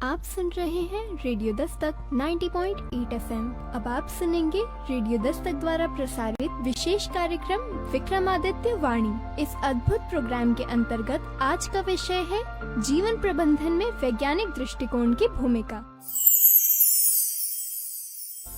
आप सुन रहे हैं रेडियो दस्तक 90.8 एफएम। अब आप सुनेंगे रेडियो दस्तक द्वारा प्रसारित विशेष कार्यक्रम विक्रमादित्य वाणी। इस अद्भुत प्रोग्राम के अंतर्गत आज का विषय है जीवन प्रबंधन में वैज्ञानिक दृष्टिकोण की भूमिका।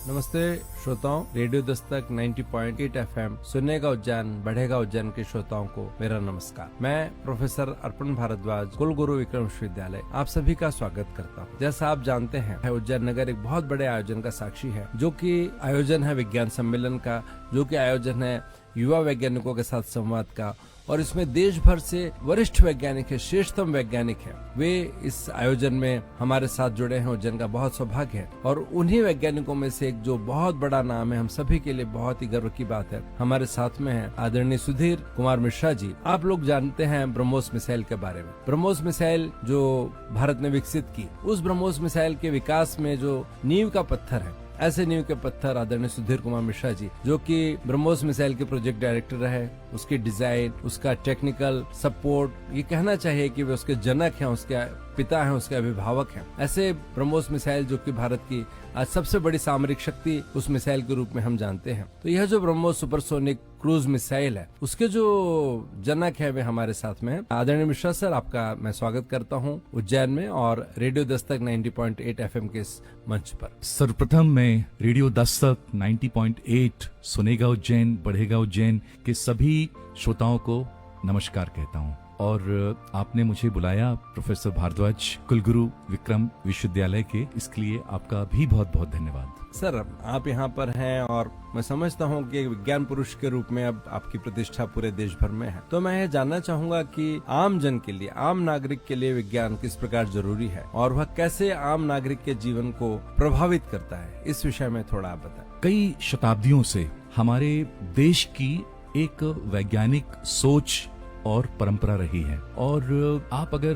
नमस्ते श्रोताओं, रेडियो दस्तक 90.8 एफएम सुनने का उज्जैन बढ़ेगा उज्जैन के श्रोताओं को मेरा नमस्कार। मैं प्रोफेसर अर्पण भारद्वाज, कुलगुरु विक्रम विश्वविद्यालय आप सभी का स्वागत करता हूं। जैसा आप जानते हैं, उज्जैन नगर एक बहुत बड़े आयोजन का साक्षी है, जो कि आयोजन है विज्ञान सम्मेलन का, जो कि आयोजन है युवा वैज्ञानिकों के साथ संवाद का। और इसमें देश भर से वरिष्ठ वैज्ञानिक है, श्रेष्ठतम वैज्ञानिक है, वे इस आयोजन में हमारे साथ जुड़े हैं। उज्जैन का बहुत सौभाग्य है। और उन्हीं वैज्ञानिकों में से एक जो बहुत बड़ा नाम है, हम सभी के लिए बहुत ही गर्व की बात है, हमारे साथ में है आदरणीय सुधीर कुमार मिश्रा जी। आप लोग जानते हैं ब्रह्मोस मिसाइल के बारे में। ब्रह्मोस मिसाइल जो भारत ने विकसित की, उस ब्रह्मोस मिसाइल के विकास में जो नींव का पत्थर है, ऐसे नींव के पत्थर आदरणीय सुधीर कुमार मिश्रा जी, जो कि ब्रह्मोस मिसाइल के प्रोजेक्ट डायरेक्टर रहे, उसकी डिजाइन, उसका टेक्निकल सपोर्ट, ये कहना चाहिए कि वे उसके जनक हैं, उसके पिता हैं, उसके अभिभावक हैं। ऐसे ब्रह्मोस मिसाइल जो कि भारत की आज सबसे बड़ी सामरिक शक्ति उस मिसाइल के रूप में हम जानते हैं। तो यह जो ब्रह्मोस सुपरसोनिक क्रूज मिसाइल है, उसके जो जनक है वे हमारे साथ में हैं। आदरणीय मिश्रा सर, आपका मैं स्वागत करता हूं उज्जैन में और रेडियो दस्तक 90.8 एफएम के इस मंच पर। सर्वप्रथम मैं रेडियो दस्तक 90.8 सुनेगा उज्जैन बढ़ेगा उज्जैन के सभी श्रोताओं को नमस्कार कहता हूं। और आपने मुझे बुलाया प्रोफेसर भारद्वाज, कुलगुरु विक्रम विश्वविद्यालय के, इसके लिए आपका भी बहुत बहुत धन्यवाद। सर, आप यहाँ पर हैं और मैं समझता हूँ कि विज्ञान पुरुष के रूप में अब आपकी प्रतिष्ठा पूरे देश भर में है। तो मैं ये जानना चाहूंगा कि आम जन के लिए, आम नागरिक के लिए विज्ञान किस प्रकार जरूरी है और वह कैसे आम नागरिक के जीवन को प्रभावित करता है, इस विषय में थोड़ा आप बताएं। कई शताब्दियों से हमारे देश की एक वैज्ञानिक सोच और परंपरा रही है। और आप अगर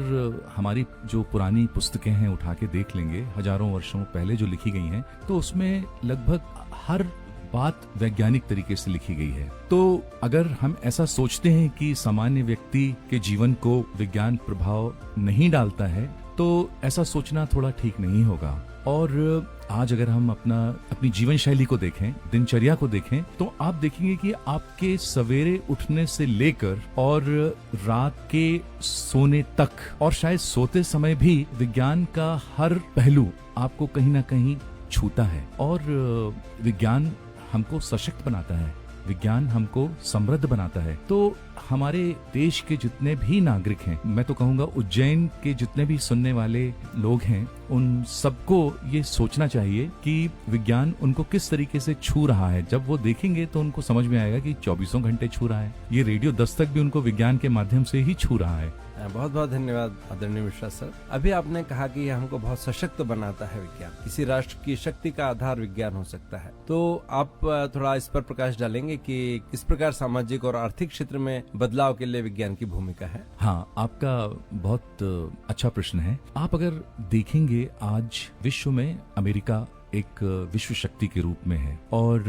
हमारी जो पुरानी पुस्तकें हैं उठा के देख लेंगे, हजारों वर्षों पहले जो लिखी गई हैं, तो उसमें लगभग हर बात वैज्ञानिक तरीके से लिखी गई है। तो अगर हम ऐसा सोचते हैं कि सामान्य व्यक्ति के जीवन को विज्ञान प्रभाव नहीं डालता है, तो ऐसा सोचना थोड़ा ठीक नहीं होगा। और आज अगर हम अपनी जीवन शैली को देखें, दिनचर्या को देखें, तो आप देखेंगे कि आपके सवेरे उठने से लेकर और रात के सोने तक और शायद सोते समय भी विज्ञान का हर पहलू आपको कहीं ना कहीं छूता है। और विज्ञान हमको सशक्त बनाता है, विज्ञान हमको समृद्ध बनाता है। तो हमारे देश के जितने भी नागरिक हैं, मैं तो कहूँगा उज्जैन के जितने भी सुनने वाले लोग हैं, उन सबको ये सोचना चाहिए कि विज्ञान उनको किस तरीके से छू रहा है। जब वो देखेंगे तो उनको समझ में आएगा कि 24 घंटे छू रहा है। ये रेडियो दस्तक भी उनको विज्ञान के माध्यम से ही छू रहा है। बहुत बहुत धन्यवाद आदरणीय मिश्रा सर। अभी आपने कहा कि यह हमको बहुत सशक्त बनाता है विज्ञान, किसी राष्ट्र की शक्ति का आधार विज्ञान हो सकता है। तो आप थोड़ा इस पर प्रकाश डालेंगे कि किस प्रकार सामाजिक और आर्थिक क्षेत्र में बदलाव के लिए विज्ञान की भूमिका है। हाँ, आपका बहुत अच्छा प्रश्न है। आप अगर देखेंगे, आज विश्व में अमेरिका एक विश्व शक्ति के रूप में है और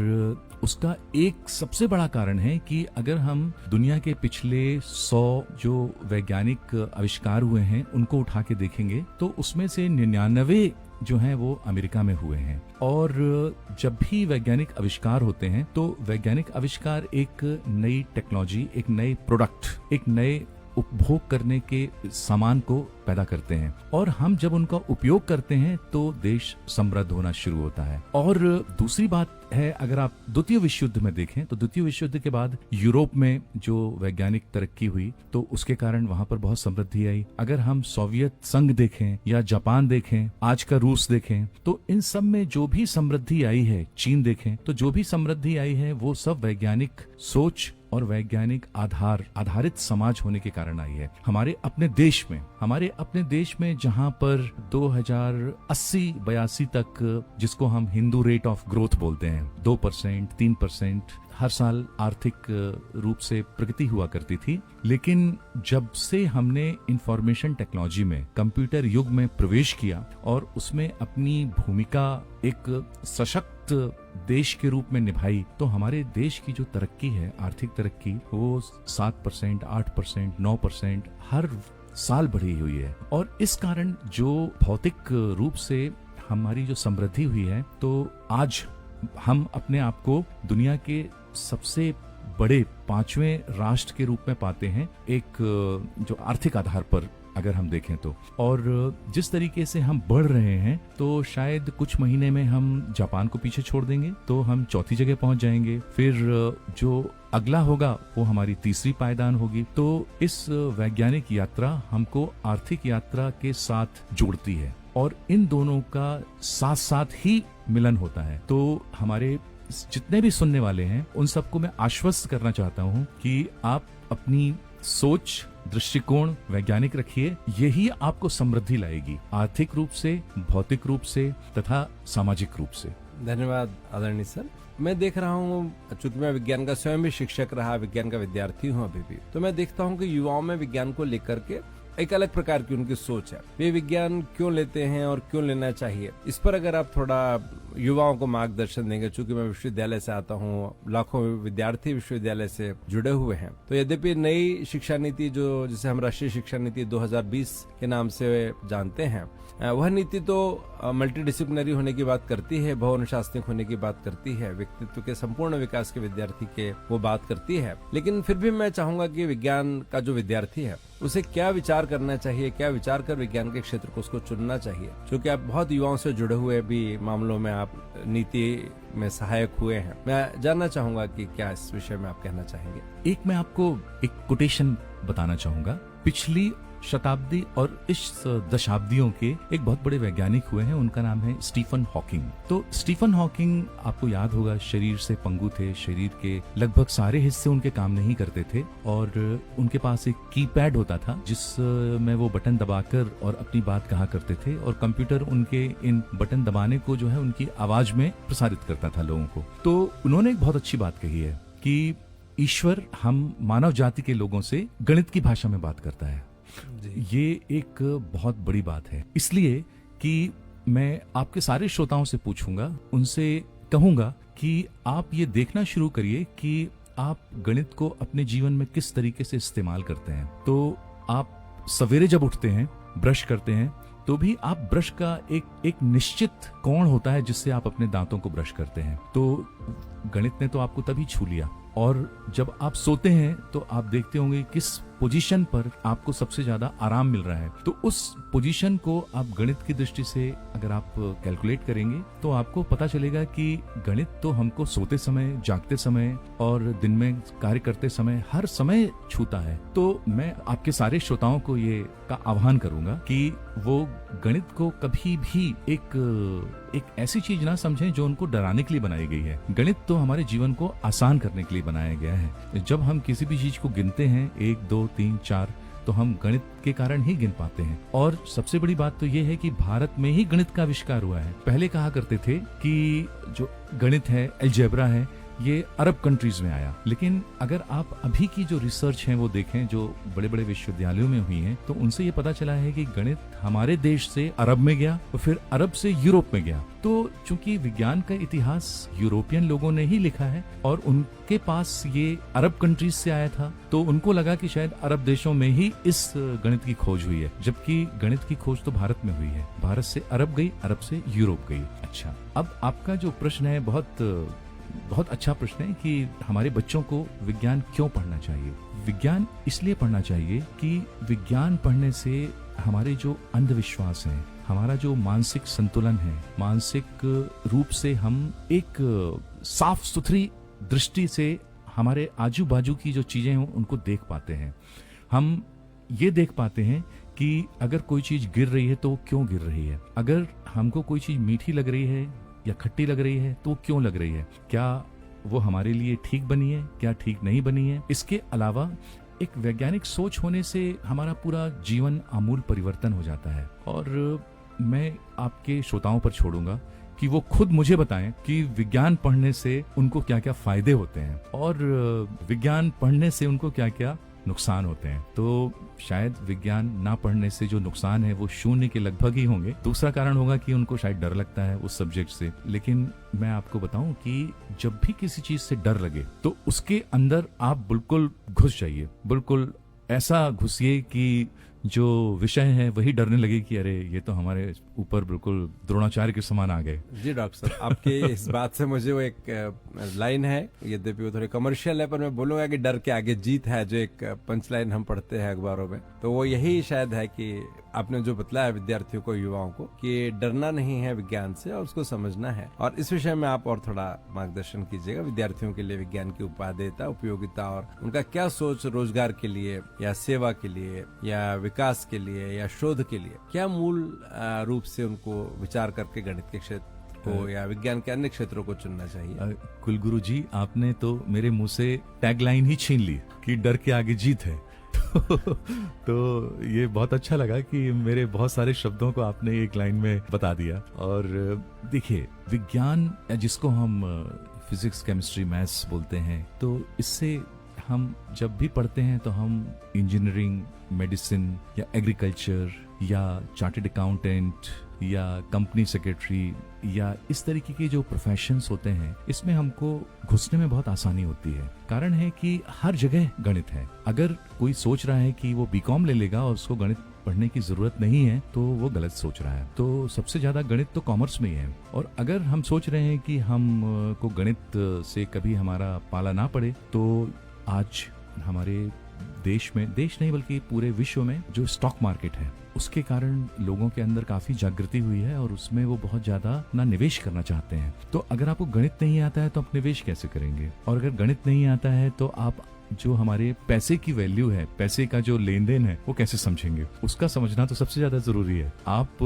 उसका एक सबसे बड़ा कारण है कि अगर हम दुनिया के पिछले 100 जो वैज्ञानिक आविष्कार हुए हैं उनको उठा के देखेंगे, तो उसमें से 99 जो हैं वो अमेरिका में हुए हैं। और जब भी वैज्ञानिक आविष्कार होते हैं तो वैज्ञानिक आविष्कार एक नई टेक्नोलॉजी, एक नए प्रोडक्ट, एक नए उपभोग करने के सामान को पैदा करते हैं। और हम जब उनका उपयोग करते हैं तो देश समृद्ध होना शुरू होता है। और दूसरी बात है, अगर आप द्वितीय विश्व युद्ध में देखें तो द्वितीय विश्व युद्ध के बाद यूरोप में जो वैज्ञानिक तरक्की हुई, तो उसके कारण वहां पर बहुत समृद्धि आई। अगर हम सोवियत संघ देखें या जापान देखें, आज का रूस देखें, तो इन सब में जो भी समृद्धि आई है, चीन देखें तो जो भी समृद्धि आई है वो सब वैज्ञानिक सोच और वैज्ञानिक आधारित समाज होने के कारण आई है। हमारे अपने देश में जहां पर 2080-82 तक, जिसको हम हिंदू रेट ऑफ ग्रोथ बोलते हैं, 2%, 3% हर साल आर्थिक रूप से प्रगति हुआ करती थी। लेकिन जब से हमने इंफॉर्मेशन टेक्नोलॉजी में, कंप्यूटर युग में प्रवेश किया और उसमें अपनी भूमिका एक सशक्त देश के रूप में निभाई, तो हमारे देश की जो तरक्की है, आर्थिक तरक्की, वो 7%, 8%, 9% हर साल बढ़ी हुई है। और इस कारण जो भौतिक रूप से हमारी जो समृद्धि हुई है, तो आज हम अपने आप को दुनिया के सबसे बड़े 5वें राष्ट्र के रूप में पाते हैं, एक जो आर्थिक आधार पर अगर हम देखें तो। और जिस तरीके से हम बढ़ रहे हैं, तो शायद कुछ महीने में हम जापान को पीछे छोड़ देंगे, तो हम चौथी जगह पहुंच जाएंगे। फिर जो अगला होगा वो हमारी तीसरी पायदान होगी। तो इस वैज्ञानिक यात्रा हमको आर्थिक यात्रा के साथ जोड़ती है, और इन दोनों का साथ साथ ही मिलन होता है। तो हमारे जितने भी सुनने वाले हैं, उन सबको मैं आश्वस्त करना चाहता हूं कि आप अपनी सोच, दृष्टिकोण वैज्ञानिक रखिए। यही आपको समृद्धि लाएगी, आर्थिक रूप से, भौतिक रूप से तथा सामाजिक रूप से। धन्यवाद आदरणीय सर। मैं देख रहा हूँ, चूंकि मैं विज्ञान का स्वयं भी शिक्षक रहा, विज्ञान का विद्यार्थी हूँ अभी भी, तो मैं देखता हूँ कि युवाओं में विज्ञान को लेकर के एक अलग प्रकार की उनकी सोच है। वे विज्ञान क्यों लेते हैं और क्यों लेना चाहिए, इस पर अगर आप थोड़ा युवाओं को मार्गदर्शन देंगे। चूंकि मैं विश्वविद्यालय से आता हूँ, लाखों विद्यार्थी विश्वविद्यालय से जुड़े हुए हैं, तो यद्यपि नई शिक्षा नीति जो जिसे हम राष्ट्रीय शिक्षा नीति 2020 के नाम से जानते हैं, वह नीति तो मल्टीडिसिप्लिनरी होने की बात करती है, बहुअनुशासनिक होने की बात करती है, व्यक्तित्व के संपूर्ण विकास के विद्यार्थी के वो बात करती है। लेकिन फिर भी मैं चाहूंगा कि विज्ञान का जो विद्यार्थी है, उसे क्या विचार करना चाहिए, क्या विचार कर विज्ञान के क्षेत्र को उसको चुनना चाहिए। क्योंकि आप बहुत युवाओं से जुड़े हुए भी मामलों में आप नीति में सहायक हुए हैं। मैं जानना चाहूंगा कि क्या इस विषय में आप कहना चाहेंगे। एक मैं आपको एक कोटेशन बताना चाहूंगा। पिछली शताब्दी और इस दशाब्दियों के एक बहुत बड़े वैज्ञानिक हुए हैं, उनका नाम है स्टीफन हॉकिंग। तो स्टीफन हॉकिंग, आपको याद होगा, शरीर से पंगु थे, शरीर के लगभग सारे हिस्से उनके काम नहीं करते थे, और उनके पास एक कीपैड होता था जिसमें वो बटन दबाकर और अपनी बात कहा करते थे, और कंप्यूटर उनके इन बटन दबाने को जो है उनकी आवाज में प्रसारित करता था लोगों को। तो उन्होंने एक बहुत अच्छी बात कही है कि ईश्वर हम मानव जाति के लोगों से गणित की भाषा में बात करता है। ये एक बहुत बड़ी बात है, इसलिए कि मैं आपके सारे श्रोताओं से पूछूंगा, उनसे कहूंगा कि आप ये देखना शुरू करिए कि आप गणित को अपने जीवन में किस तरीके से इस्तेमाल करते हैं। तो आप सवेरे जब उठते हैं, ब्रश करते हैं, तो भी आप ब्रश का एक निश्चित कोण होता है जिससे आप अपने दांतों को ब्रश करते हैं। तो गणित ने तो आपको तभी छू लिया। और जब आप सोते हैं तो आप देखते होंगे किस पोजीशन पर आपको सबसे ज्यादा आराम मिल रहा है। तो उस पोजीशन को आप गणित की दृष्टि से अगर आप कैलकुलेट करेंगे, तो आपको पता चलेगा कि गणित तो हमको सोते समय, जागते समय और दिन में कार्य करते समय हर समय छूता है। तो मैं आपके सारे श्रोताओं को ये का आह्वान करूंगा कि वो गणित को कभी भी एक ऐसी चीज ना समझें जो उनको डराने के लिए बनाई गई है। गणित तो हमारे जीवन को आसान करने के लिए बनाया गया है। जब हम किसी भी चीज को गिनते हैं 1, 2, 3, 4, तो हम गणित के कारण ही गिन पाते हैं। और सबसे बड़ी बात तो ये है कि भारत में ही गणित का आविष्कार हुआ है। पहले कहा करते थे कि जो गणित है, अलजेब्रा है, ये अरब कंट्रीज में आया, लेकिन अगर आप अभी की जो रिसर्च है वो देखें, जो बड़े बड़े विश्वविद्यालयों में हुई है, तो उनसे ये पता चला है कि गणित हमारे देश से अरब में गया और फिर अरब से यूरोप में गया। तो चूंकि विज्ञान का इतिहास यूरोपियन लोगों ने ही लिखा है और उनके पास ये अरब कंट्रीज से आया था, तो उनको लगा कि शायद अरब देशों में ही इस गणित की खोज हुई है, जबकि गणित की खोज तो भारत में हुई है। भारत से अरब गई, अरब से यूरोप गई। अच्छा, अब आपका जो प्रश्न है बहुत अच्छा प्रश्न है कि हमारे बच्चों को विज्ञान क्यों पढ़ना चाहिए। विज्ञान इसलिए पढ़ना चाहिए कि विज्ञान पढ़ने से हमारे जो अंधविश्वास हैं, हमारा जो मानसिक संतुलन है, मानसिक रूप से हम एक साफ सुथरी दृष्टि से हमारे आजू बाजू की जो चीजें हैं उनको देख पाते हैं। हम ये देख पाते हैं कि अगर कोई चीज गिर रही है तो वो क्यों गिर रही है, अगर हमको कोई चीज मीठी लग रही है या खट्टी लग रही है तो क्यों लग रही है, क्या वो हमारे लिए ठीक बनी है, क्या ठीक नहीं बनी है। इसके अलावा एक वैज्ञानिक सोच होने से हमारा पूरा जीवन आमूल परिवर्तन हो जाता है। और मैं आपके श्रोताओं पर छोड़ूंगा कि वो खुद मुझे बताएं कि विज्ञान पढ़ने से उनको क्या क्या फायदे होते हैं और विज्ञान पढ़ने से उनको क्या क्या नुकसान होते हैं। तो शायद विज्ञान ना पढ़ने से जो नुकसान है वो 0 के लगभग ही होंगे। दूसरा कारण होगा कि उनको शायद डर लगता है उस सब्जेक्ट से। लेकिन मैं आपको बताऊं कि जब भी किसी चीज से डर लगे तो उसके अंदर आप बिल्कुल घुस जाइए, बिल्कुल ऐसा घुसिए कि जो विषय है वही डरने लगे कि अरे ये तो हमारे ऊपर बिल्कुल द्रोणाचार्य के समान आ गए। जी डॉक्टर साहब, आपके इस बात से मुझे वो एक लाइन है, यद्यपि वो थोड़ी कमर्शियल है, पर मैं बोलूंगा कि डर के आगे जीत है, जो एक पंच लाइन हम पढ़ते हैं अखबारों में, तो वो यही शायद है कि आपने जो बतलाया विद्यार्थियों को, युवाओं को, कि डरना नहीं है विज्ञान से और उसको समझना है। और इस विषय में आप और थोड़ा मार्गदर्शन कीजिएगा विद्यार्थियों के लिए, विज्ञान की उपादेयता, उपयोगिता और उनका क्या सोच रोजगार के लिए या सेवा के लिए या विकास के लिए या शोध के लिए, क्या मूल रूप से उनको विचार करके गणित के क्षेत्र को या विज्ञान के अन्य क्षेत्रों को चुनना चाहिए। कुलगुरु जी, आपने तो मेरे मुंह से टैगलाइन ही छीन ली कि डर के आगे जीत है। तो ये बहुत अच्छा लगा कि मेरे बहुत सारे शब्दों को आपने एक लाइन में बता दिया। और देखिए, विज्ञान जिसको हम फिजिक्स, केमिस्ट्री, मैथ्स बोलते हैं, तो इससे हम जब भी पढ़ते हैं तो हम इंजीनियरिंग, मेडिसिन या एग्रीकल्चर या चार्टर्ड अकाउंटेंट या कंपनी सेक्रेटरी या इस तरीके के जो प्रोफेशंस होते हैं, इसमें हमको घुसने में बहुत आसानी होती है। कारण है कि हर जगह गणित है। अगर कोई सोच रहा है कि वो बीकॉम ले लेगा और उसको गणित पढ़ने की जरूरत नहीं है, तो वो गलत सोच रहा है। तो सबसे ज्यादा गणित तो कॉमर्स में ही है। और अगर हम सोच रहे हैं कि हम को गणित से कभी हमारा पाला ना पड़े, तो आज हमारे देश में, देश नहीं बल्कि पूरे विश्व में जो स्टॉक मार्केट है, उसके कारण लोगों के अंदर काफी जागृति हुई है और उसमें वो बहुत ज्यादा ना निवेश करना चाहते हैं। तो अगर आपको गणित नहीं आता है तो आप निवेश कैसे करेंगे? और अगर गणित नहीं आता है तो आप जो हमारे पैसे की वैल्यू है, पैसे का जो लेन देन है, वो कैसे समझेंगे? उसका समझना तो सबसे ज्यादा जरूरी है। आप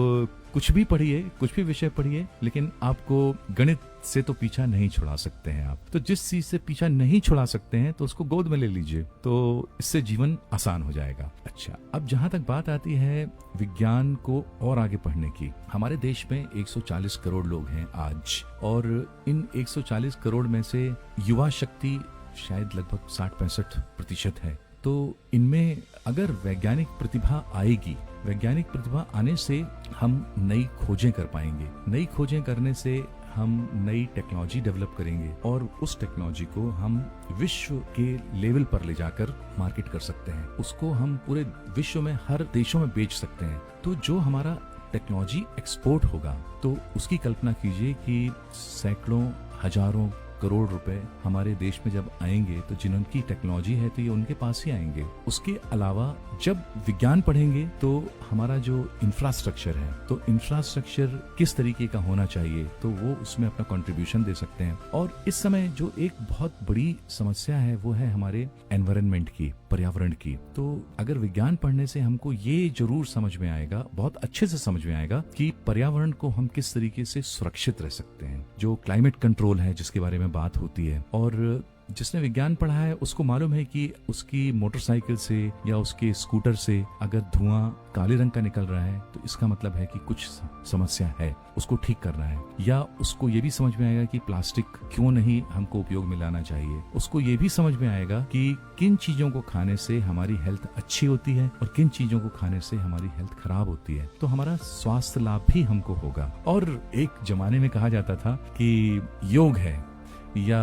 कुछ भी पढ़िए, कुछ भी विषय पढ़िए, लेकिन आपको गणित से तो पीछा नहीं छुड़ा सकते हैं आप। तो जिस चीज से पीछा नहीं छुड़ा सकते हैं तो उसको गोद में ले लीजिए, तो इससे जीवन आसान हो जाएगा। अच्छा, अब जहां तक बात आती है विज्ञान को और आगे पढ़ने की, हमारे देश में 140 करोड़ लोग हैं आज, और इन 140 करोड़ में से युवा शक्ति शायद लगभग 60-65% है। तो इनमें अगर वैज्ञानिक प्रतिभा आएगी, वैज्ञानिक प्रतिभा आने से हम नई खोजें कर पाएंगे। नई खोजें करने से हम नई टेक्नोलॉजी डेवलप करेंगे और उस टेक्नोलॉजी को हम विश्व के लेवल पर ले जाकर मार्केट कर सकते हैं। उसको हम पूरे विश्व में हर देशों में बेच सकते हैं। तो जो हमारा टेक्नोलॉजी एक्सपोर्ट होगा, तो उसकी कल्पना कीजिए कि सैकड़ों, हजारों करोड़ रुपए हमारे देश में जब आएंगे, तो जिनकी टेक्नोलॉजी है तो ये उनके पास ही आएंगे। उसके अलावा जब विज्ञान पढ़ेंगे तो हमारा जो इंफ्रास्ट्रक्चर है, तो इंफ्रास्ट्रक्चर किस तरीके का होना चाहिए, तो वो उसमें अपना कंट्रीब्यूशन दे सकते हैं। और इस समय जो एक बहुत बड़ी समस्या है वो है हमारे एनवायरनमेंट की, पर्यावरण की। तो अगर विज्ञान पढ़ने से हमको ये जरूर समझ में आएगा, बहुत अच्छे से समझ में आएगा कि पर्यावरण को हम किस तरीके से सुरक्षित रह सकते हैं। जो क्लाइमेट कंट्रोल है जिसके बारे में बात होती है, और जिसने विज्ञान पढ़ा है उसको मालूम है कि उसकी मोटरसाइकिल से या उसके स्कूटर से अगर धुआं काले रंग का निकल रहा है तो इसका मतलब है कि कुछ समस्या है, उसको ठीक करना है। या उसको ये भी समझ में आएगा कि प्लास्टिक क्यों नहीं हमको उपयोग में लाना चाहिए। उसको ये भी समझ में आएगा कि किन चीजों को खाने से हमारी हेल्थ अच्छी होती है और किन चीजों को खाने से हमारी हेल्थ खराब होती है। तो हमारा स्वास्थ्य लाभ भी हमको होगा। और एक जमाने में कहा जाता था कि योग है, या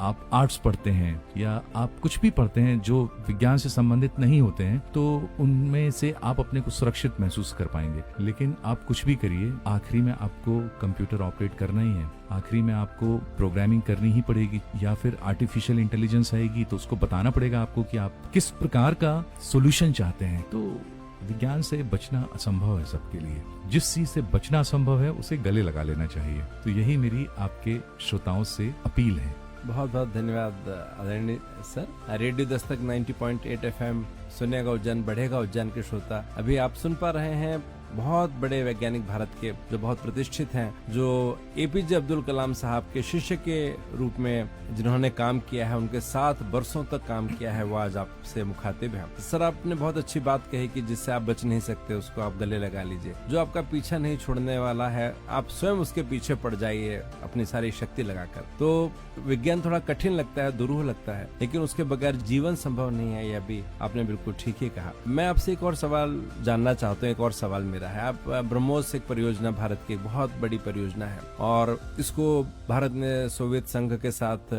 आप आर्ट्स पढ़ते हैं या आप कुछ भी पढ़ते हैं जो विज्ञान से संबंधित नहीं होते हैं, तो उनमें से आप अपने को सुरक्षित महसूस कर पाएंगे। लेकिन आप कुछ भी करिए, आखिरी में आपको कंप्यूटर ऑपरेट करना ही है, आखिरी में आपको प्रोग्रामिंग करनी ही पड़ेगी, या फिर आर्टिफिशियल इंटेलिजेंस आएगी तो उसको बताना पड़ेगा आपको कि आप किस प्रकार का सोल्यूशन चाहते हैं। तो विज्ञान से बचना असंभव है सबके लिए। जिस चीज से बचना असंभव है उसे गले लगा लेना चाहिए। तो यही मेरी आपके श्रोताओं से अपील है। बहुत बहुत धन्यवाद आदरणीय सर। रेडियो दस्तक 90.8 FM सुनेगा उज्जैन, बढ़ेगा उज्जैन के श्रोता, अभी आप सुन पा रहे हैं बहुत बड़े वैज्ञानिक भारत के जो बहुत प्रतिष्ठित हैं, जो APJ अब्दुल कलाम साहब के शिष्य के रूप में जिन्होंने काम किया है, उनके साथ बरसों तक काम किया है, वो आज आपसे मुखातिब हैं। सर, आपने बहुत अच्छी बात कही कि जिससे आप बच नहीं सकते उसको आप गले लगा लीजिए। जो आपका पीछा नहीं छोड़ने वाला है, आप स्वयं उसके पीछे पड़ जाइए अपनी सारी शक्ति लगाकर। तो विज्ञान थोड़ा कठिन लगता है, दुरूह लगता है, लेकिन उसके बगैर जीवन संभव नहीं है। यह भी आपने बिल्कुल ठीक ही कहा। मैं आपसे एक और सवाल जानना चाहता हूँ। एक और सवाल मेरा है, आप ब्रह्मोस एक परियोजना भारत की एक बहुत बड़ी परियोजना है और इसको भारत ने सोवियत संघ के साथ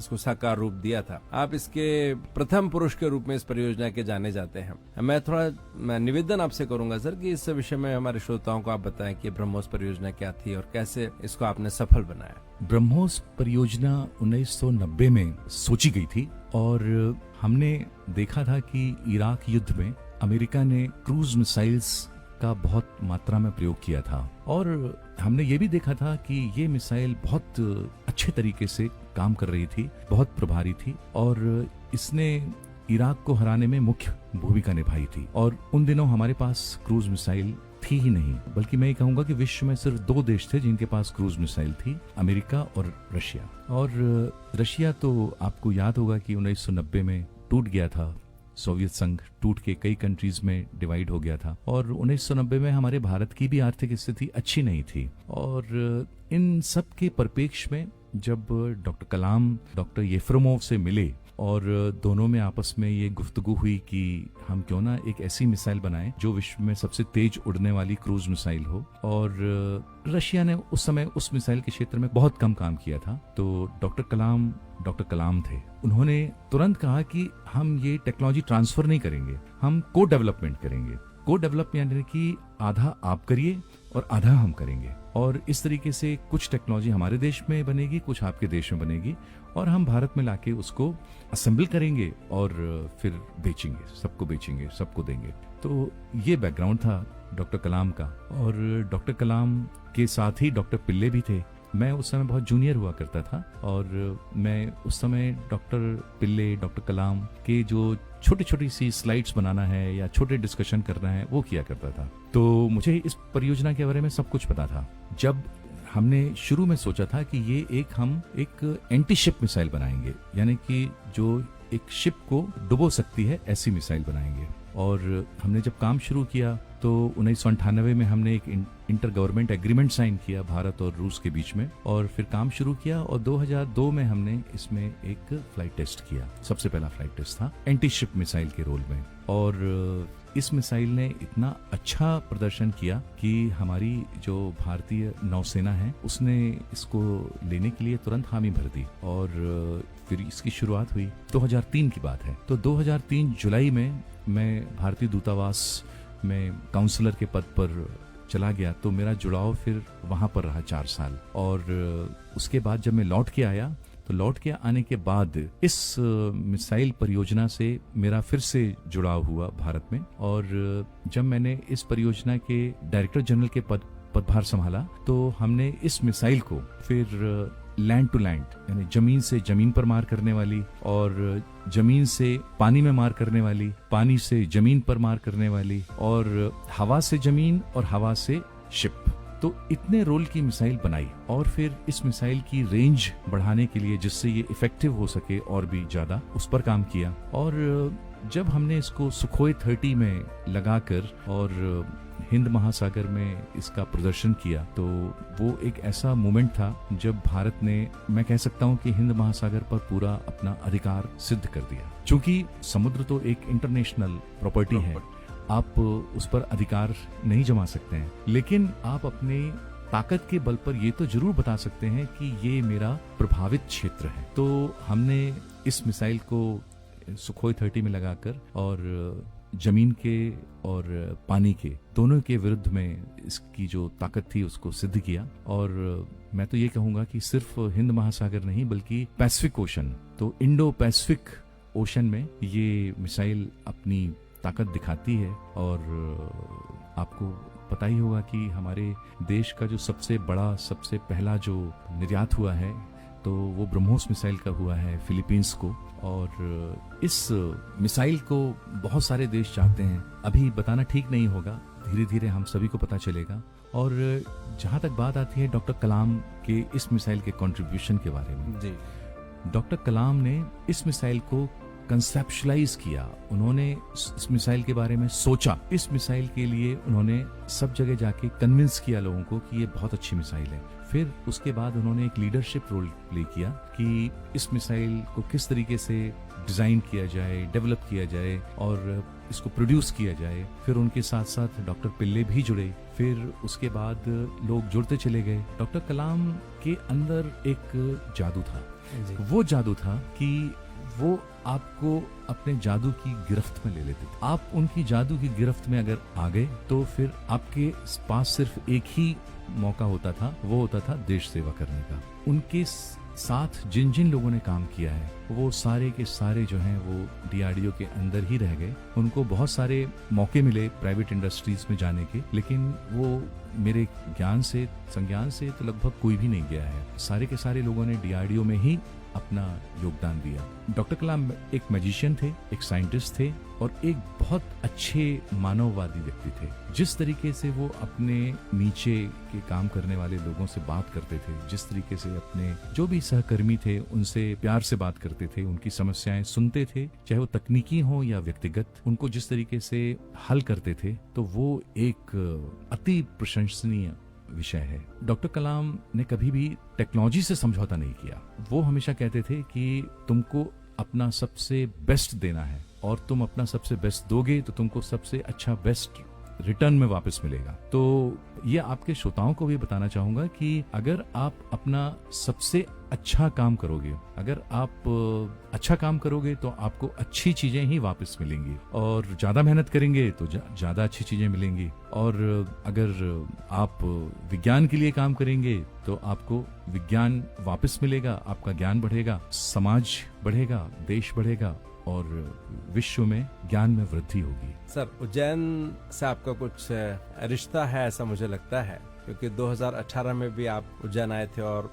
इसको साकार रूप दिया था। आप इसके प्रथम पुरुष के रूप में इस परियोजना के जाने जाते हैं। मैं थोड़ा निवेदन आपसे करूंगा सर कि इस विषय में हमारे श्रोताओं को आप बताएं कि ब्रह्मोस परियोजना क्या थी और कैसे इसको आपने सफल बनाया। ब्रह्मोस परियोजना 1990 में सोची गई थी और हमने देखा था कि इराक युद्ध में अमेरिका ने क्रूज मिसाइल्स का बहुत मात्रा में प्रयोग किया था और हमने ये भी देखा था कि ये मिसाइल बहुत अच्छे तरीके से काम कर रही थी, बहुत प्रभावी थी और इसने इराक को हराने में मुख्य भूमिका निभाई थी। और उन दिनों हमारे पास क्रूज मिसाइल थी ही नहीं, बल्कि मैं ये कहूंगा कि विश्व में सिर्फ 2 देश थे जिनके पास क्रूज मिसाइल थी, अमेरिका और रशिया। और रशिया तो आपको याद होगा कि 1990 में टूट गया था, सोवियत संघ टूट के कई कंट्रीज में डिवाइड हो गया था और 1990 में हमारे भारत की भी आर्थिक स्थिति अच्छी नहीं थी। और इन सब के परिप्रेक्ष्य में जब डॉक्टर कलाम डॉक्टर येफ्रेमोव से मिले और दोनों में आपस में ये गुफ्तगू हुई कि हम क्यों ना एक ऐसी मिसाइल बनाएं जो विश्व में सबसे तेज उड़ने वाली क्रूज मिसाइल हो। और रशिया ने उस समय उस मिसाइल के क्षेत्र में बहुत कम काम किया था, तो डॉक्टर कलाम थे, उन्होंने तुरंत कहा कि हम ये टेक्नोलॉजी ट्रांसफर नहीं करेंगे, हम को डेवलपमेंट करेंगे। को डेवलपमेंट यानी कि आधा आप करिए और आधा हम करेंगे और इस तरीके से कुछ टेक्नोलॉजी हमारे देश में बनेगी, कुछ आपके देश में बनेगी और हम भारत में लाके उसको असेंबल करेंगे और फिर बेचेंगे, सबको बेचेंगे, सबको देंगे। तो ये बैकग्राउंड था डॉक्टर कलाम का। और डॉक्टर कलाम के साथ ही डॉक्टर पिल्ले भी थे। मैं उस समय बहुत जूनियर हुआ करता था और मैं उस समय डॉक्टर पिल्ले, डॉक्टर कलाम के जो छोटी छोटी सी स्लाइड्स बनाना है या छोटे डिस्कशन करना है वो किया करता था। तो मुझे इस परियोजना के बारे में सब कुछ पता था। जब हमने शुरू में सोचा था कि हम एक एंटी शिप मिसाइल बनाएंगे, यानी कि जो एक शिप को डुबो सकती है ऐसी मिसाइल बनाएंगे। और हमने जब काम शुरू किया तो 1998 में हमने एक इंटर गवर्नमेंट एग्रीमेंट साइन किया भारत और रूस के बीच में और फिर काम शुरू किया और 2002 में हमने इसमें एक फ्लाइट टेस्ट किया। सबसे पहला फ्लाइट टेस्ट था एंटी शिप मिसाइल के रोल में और इस मिसाइल ने इतना अच्छा प्रदर्शन किया कि हमारी जो भारतीय नौसेना है उसने इसको लेने के लिए तुरंत हामी भर दी और फिर इसकी शुरुआत हुई। 2003 की बात है। तो 2003 जुलाई में मैं भारतीय दूतावास में काउंसलर के पद पर चला गया, तो मेरा जुड़ाव फिर वहां पर रहा 4 साल। और उसके बाद जब मैं लौट के आया तो लौट के आने के बाद इस मिसाइल परियोजना से मेरा फिर से जुड़ाव हुआ भारत में। और जब मैंने इस परियोजना के डायरेक्टर जनरल के पदभार संभाला तो हमने इस मिसाइल को फिर लैंड टू लैंड यानी जमीन से जमीन पर मार करने वाली और जमीन से पानी में मार करने वाली, पानी से जमीन पर मार करने वाली और हवा से जमीन और हवा से शिप, तो इतने रोल की मिसाइल बनाई। और फिर इस मिसाइल की रेंज बढ़ाने के लिए जिससे ये इफेक्टिव हो सके और भी ज्यादा, उस पर काम किया। और जब हमने इसको सुखोई 30 में लगाकर और हिंद महासागर में इसका प्रदर्शन किया तो वो एक ऐसा मोमेंट था जब भारत ने, मैं कह सकता हूं कि हिंद महासागर पर पूरा अपना अधिकार सिद्ध कर दिया। क्योंकि समुद्र तो एक इंटरनेशनल प्रॉपर्टी है, आप उस पर अधिकार नहीं जमा सकते हैं, लेकिन आप अपने ताकत के बल पर ये तो जरूर बता सकते हैं कि ये मेरा प्रभावित क्षेत्र है। तो हमने इस मिसाइल को सुखोई 30 में लगाकर और जमीन के और पानी के दोनों के विरुद्ध में इसकी जो ताकत थी उसको सिद्ध किया। और मैं तो ये कहूंगा कि सिर्फ हिंद महासागर नहीं बल्कि पैसिफिक ओशन, तो इंडो पैसिफिक ओशन में ये मिसाइल अपनी ताकत दिखाती है। और आपको पता ही होगा कि हमारे देश का जो सबसे बड़ा, सबसे पहला जो निर्यात हुआ है तो वो ब्रह्मोस मिसाइल का हुआ है फिलीपींस को। और इस मिसाइल को बहुत सारे देश चाहते हैं, अभी बताना ठीक नहीं होगा, धीरे धीरे हम सभी को पता चलेगा। और जहां तक बात आती है डॉक्टर कलाम के इस मिसाइल के कंट्रीब्यूशन के बारे में जी, डॉक्टर कलाम ने इस मिसाइल को कंसेप्शलाइज किया, उन्होंने इस मिसाइल के बारे में सोचा, इस मिसाइल के लिए उन्होंने सब जगह जाके कन्विंस किया लोगों को कि ये बहुत अच्छी मिसाइल है। फिर उसके बाद उन्होंने एक लीडरशिप रोल प्ले किया कि इस मिसाइल को किस तरीके से डिजाइन किया जाए, डेवलप किया जाए और इसको प्रोड्यूस किया जाए। फिर उनके साथ साथ डॉक्टर पिल्ले भी जुड़े। फिर उसके बाद लोग जुड़ते चले गए। डॉक्टर कलाम के अंदर एक जादू था। वो जादू था कि वो आपको अपने जादू की गिरफ्त में ले लेते थे। आप उनकी जादू की गिरफ्त में अगर आ गए तो फिर आपके पास सिर्फ एक ही मौका होता था, वो होता था देश सेवा करने का। उनके साथ जिन जिन लोगों ने काम किया है वो सारे के सारे जो हैं वो डीआरडीओ के अंदर ही रह गए। उनको बहुत सारे मौके मिले प्राइवेट इंडस्ट्रीज में जाने के, लेकिन वो मेरे संज्ञान से तो लगभग कोई भी नहीं गया है। सारे के सारे लोगों ने डीआरडीओ में ही अपना योगदान दिया। डॉक्टर कलाम एक मैजिशियन थे, एक साइंटिस्ट थे और एक बहुत अच्छे मानववादी व्यक्ति थे। जिस तरीके से वो अपने नीचे के काम करने वाले लोगों से बात करते थे, जिस तरीके से अपने जो भी सहकर्मी थे उनसे प्यार से बात करते थे, उनकी समस्याएं सुनते थे, चाहे वो तकनीकी हो या व्यक्तिगत, उनको जिस तरीके से हल करते थे, तो वो एक अति प्रशंसनीय विषय है। डॉक्टर कलाम ने कभी भी टेक्नोलॉजी से समझौता नहीं किया। वो हमेशा कहते थे कि तुमको अपना सबसे बेस्ट देना है और तुम अपना सबसे बेस्ट दोगे तो तुमको सबसे अच्छा बेस्ट रिटर्न में वापस मिलेगा। तो ये आपके श्रोताओं को भी बताना चाहूंगा कि अगर आप अपना सबसे अच्छा काम करोगे, अगर आप अच्छा काम करोगे तो आपको अच्छी चीजें ही वापस मिलेंगी और ज्यादा मेहनत करेंगे तो ज्यादा अच्छी चीजें मिलेंगी। और अगर आप विज्ञान के लिए काम करेंगे तो आपको विज्ञान वापस मिलेगा, आपका ज्ञान बढ़ेगा, समाज बढ़ेगा, देश बढ़ेगा और विश्व में ज्ञान में वृद्धि होगी। सर, उज्जैन से आपका कुछ रिश्ता है ऐसा मुझे लगता है, क्योंकि 2018 में भी आप उज्जैन आए थे और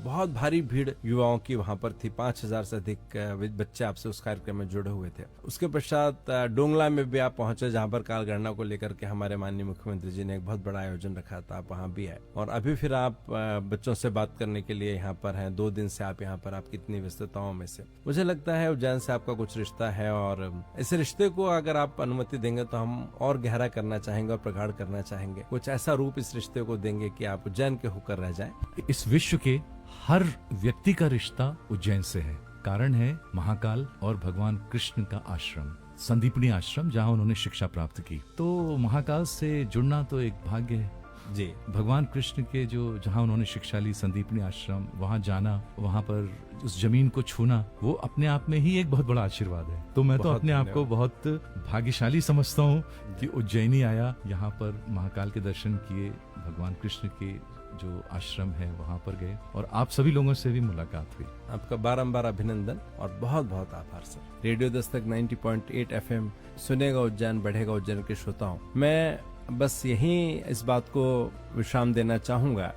बहुत भारी भीड़ युवाओं की वहां पर थी। 5000 से अधिक बच्चे आपसे उस कार्यक्रम में जुड़े हुए थे। उसके पश्चात डोंगला में भी आप पहुंचे, जहां पर कालगणना को लेकर के हमारे माननीय मुख्यमंत्री जी ने एक बहुत बड़ा आयोजन रखा था, आप वहां भी आए। और अभी फिर आप बच्चों से बात करने के लिए यहाँ पर हैं। 2 दिन से आप यहाँ पर, आप कितनी व्यस्तताओं में से, मुझे लगता है उज्जैन से आपका कुछ रिश्ता है और इस रिश्ते को अगर आप अनुमति देंगे तो हम और गहरा करना चाहेंगे और प्रगाढ़ करना चाहेंगे। कुछ ऐसा रूप इस रिश्ते को देंगे कि आप उज्जैन के होकर रह जाएं। इस विश्व के हर व्यक्ति का रिश्ता उज्जैन से है। कारण है महाकाल और भगवान कृष्ण का आश्रम, संदीपनी आश्रम, जहां उन्होंने शिक्षा प्राप्त की। तो महाकाल से जुड़ना तो एक भाग्य है जी। भगवान कृष्ण के जहां उन्होंने शिक्षा ली, संदीपनी आश्रम, वहां जाना, वहां पर उस जमीन को छूना, वो अपने आप में ही एक बहुत बड़ा आशीर्वाद है। तो मैं तो अपने आप को बहुत भाग्यशाली समझता हूँ कि उज्जैनी आया, यहाँ पर महाकाल के दर्शन किए, भगवान कृष्ण के जो आश्रम है वहां पर गए और आप सभी लोगों से भी मुलाकात हुई। आपका बारंबार अभिनंदन और बहुत बहुत आभार सर। रेडियो दस्तक 90.8 FM सुनेगा उज्जैन, बढ़ेगा उज्जैन के श्रोताओं, मैं बस यही इस बात को विश्राम देना चाहूंगा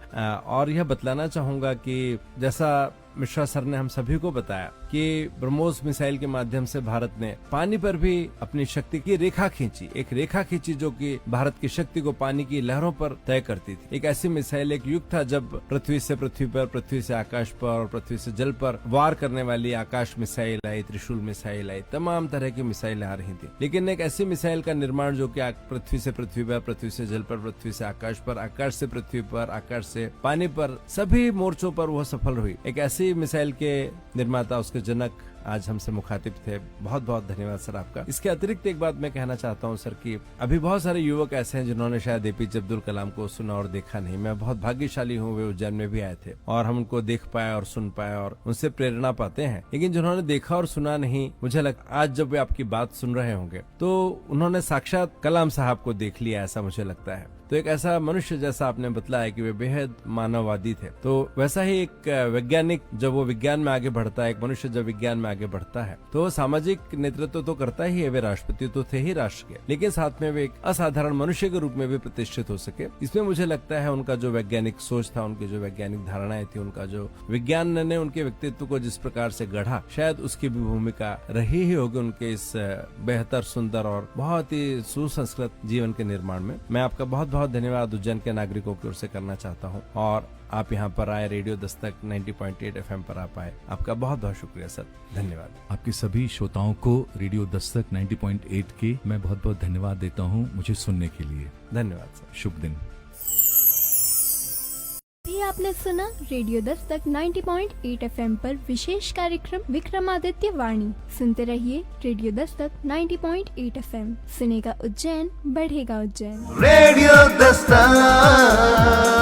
और यह बतलाना चाहूंगा कि जैसा मिश्रा सर ने हम सभी को बताया कि ब्रह्मोस मिसाइल के माध्यम से भारत ने पानी पर भी अपनी शक्ति की रेखा खींची, एक रेखा खींची जो कि भारत की शक्ति को पानी की लहरों पर तय करती थी। एक ऐसी मिसाइल, एक युग था जब पृथ्वी से पृथ्वी पर, पृथ्वी से आकाश पर और पृथ्वी से जल पर वार करने वाली आकाश मिसाइल आई, त्रिशूल मिसाइल आई, तमाम तरह की मिसाइलें आ रही थी। लेकिन एक ऐसी मिसाइल का निर्माण जो कि पृथ्वी से पृथ्वी पर, पृथ्वी से जल पर, पृथ्वी से आकाश पर, आकाश से पृथ्वी पर, आकाश से पानी पर, सभी मोर्चों पर वह सफल हुई। एक ऐसी मिसाइल के निर्माता, उसके जनक आज हमसे मुखातिब थे। बहुत बहुत धन्यवाद सर आपका। इसके अतिरिक्त एक बात मैं कहना चाहता हूं सर कि अभी बहुत सारे युवक ऐसे हैं जिन्होंने शायद एपीजे अब्दुल कलाम को सुना और देखा नहीं। मैं बहुत भाग्यशाली हूं, वे उज्जैन में भी आए थे और हम उनको देख पाए और सुन पाए और उनसे प्रेरणा पाते हैं। लेकिन जिन्होंने देखा और सुना नहीं, मुझे लगता आज जब वे आपकी बात सुन रहे होंगे तो उन्होंने साक्षात कलाम साहब को देख लिया, ऐसा मुझे लगता है। तो एक ऐसा मनुष्य, जैसा आपने बतलाया कि वे बेहद मानववादी थे, तो वैसा ही एक वैज्ञानिक जब वो विज्ञान में आगे बढ़ता है, एक मनुष्य जब विज्ञान में आगे बढ़ता है तो वो सामाजिक नेतृत्व तो करता ही है। वे राष्ट्रपति तो थे ही राष्ट्र के, लेकिन साथ में वे एक असाधारण मनुष्य के रूप में भी प्रतिष्ठित हो सके। इसमें मुझे लगता है उनका जो वैज्ञानिक सोच था, उनकी जो वैज्ञानिक धारणाएं थी, उनका जो विज्ञान ने उनके व्यक्तित्व को जिस प्रकार से गढ़ा, शायद उसकी भी भूमिका रही ही होगी उनके इस बेहतर, सुंदर और बहुत ही सुसंस्कृत जीवन के निर्माण में। मैं आपका बहुत बहुत धन्यवाद उज्जैन के नागरिकों की ओर से करना चाहता हूँ और आप यहाँ पर आए, रेडियो दस्तक 90.8 FM पर आप आए, आपका बहुत बहुत शुक्रिया सर, धन्यवाद। आपके सभी श्रोताओं को रेडियो दस्तक 90.8 के मैं बहुत बहुत धन्यवाद देता हूँ मुझे सुनने के लिए। धन्यवाद सर। शुभ दिन। भी आपने सुना रेडियो दस्तक 90.8 FM पर विशेष कार्यक्रम विक्रमादित्य वाणी। सुनते रहिए रेडियो दस्तक 90.8 FM, सुनेगा उज्जैन, बढ़ेगा उज्जैन। रेडियो दस्तक